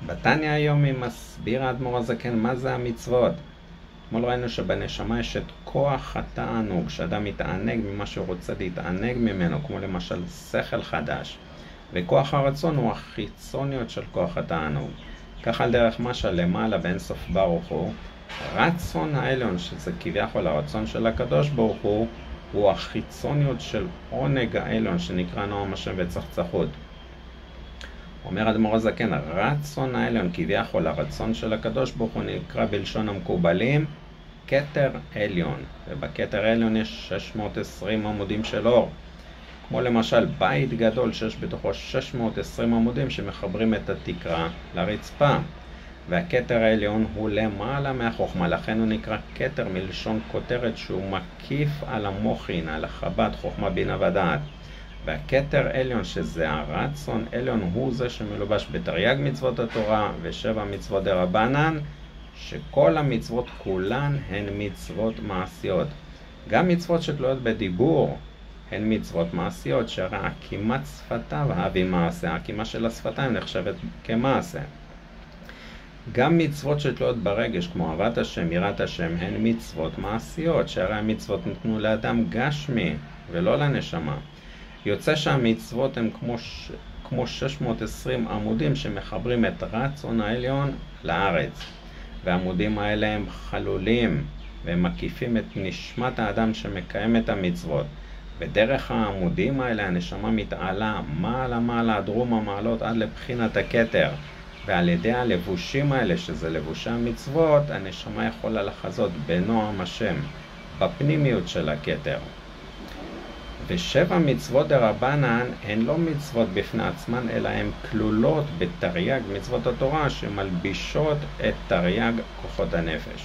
בתניא היום היא מסביר האדמו"ר הזקן מה זה המצוות. אתמול ראינו שבנשמה יש את כוח התענוג, שאדם מתענג ממה שהוא רוצה להתענג ממנו, כמו למשל שכל חדש. וכוח הרצון הוא החיצוניות של כוח התענוג. ככה על דרך משל למעלה באין סוף ברוך הוא, רצון העליון, שזה כביכול הרצון של הקדוש ברוך הוא החיצוניות של עונג העליון שנקרא נועם השם וצחצחות. אומר האדמו"ר הזקן, רצון העליון, כביכול הרצון של הקדוש ברוך הוא נקרא בלשון המקובלים כתר עליון, ובכתר עליון יש 620 עמודים של אור, כמו למשל בית גדול שיש בתוכו 620 עמודים שמחברים את התקרה לרצפה, והכתר העליון הוא למעלה מהחוכמה, לכן הוא נקרא כתר מלשון כותרת שהוא מקיף על המוחין, על החב"ד, חוכמה בינה ודעת. והכתר עליון שזה הרצון עליון הוא זה שמלובש בתרי"ג מצוות התורה ושבע מצוות דרבנן, שכל המצוות כולן הן מצוות מעשיות. גם מצוות שתלויות בדיבור הן מצוות מעשיות, שהרי הקימת שפתיו הביא מעשה, הקימה של השפתיים נחשבת כמעשה. גם מצוות שתלויות ברגש כמו אהבת השם, יראת השם, הן מצוות מעשיות, שהרי המצוות ניתנו לאדם גשמי ולא לנשמה. יוצא שהמצוות הן כמו 620 עמודים שמחברים את רצון העליון לארץ. והעמודים האלה הם חלולים והם מקיפים את נשמת האדם שמקיים את המצוות. בדרך העמודים האלה הנשמה מתעלה מעלה דרום המעלות עד לבחינת הכתר. ועל ידי הלבושים האלה, שזה לבושי המצוות, הנשמה יכולה לחזות בנועם השם, בפנימיות של הכתר. ושבע מצוות דרבנן הן לא מצוות בפני עצמן, אלא הן כלולות בתרי"ג מצוות התורה שמלבישות את תרי"ג כוחות הנפש.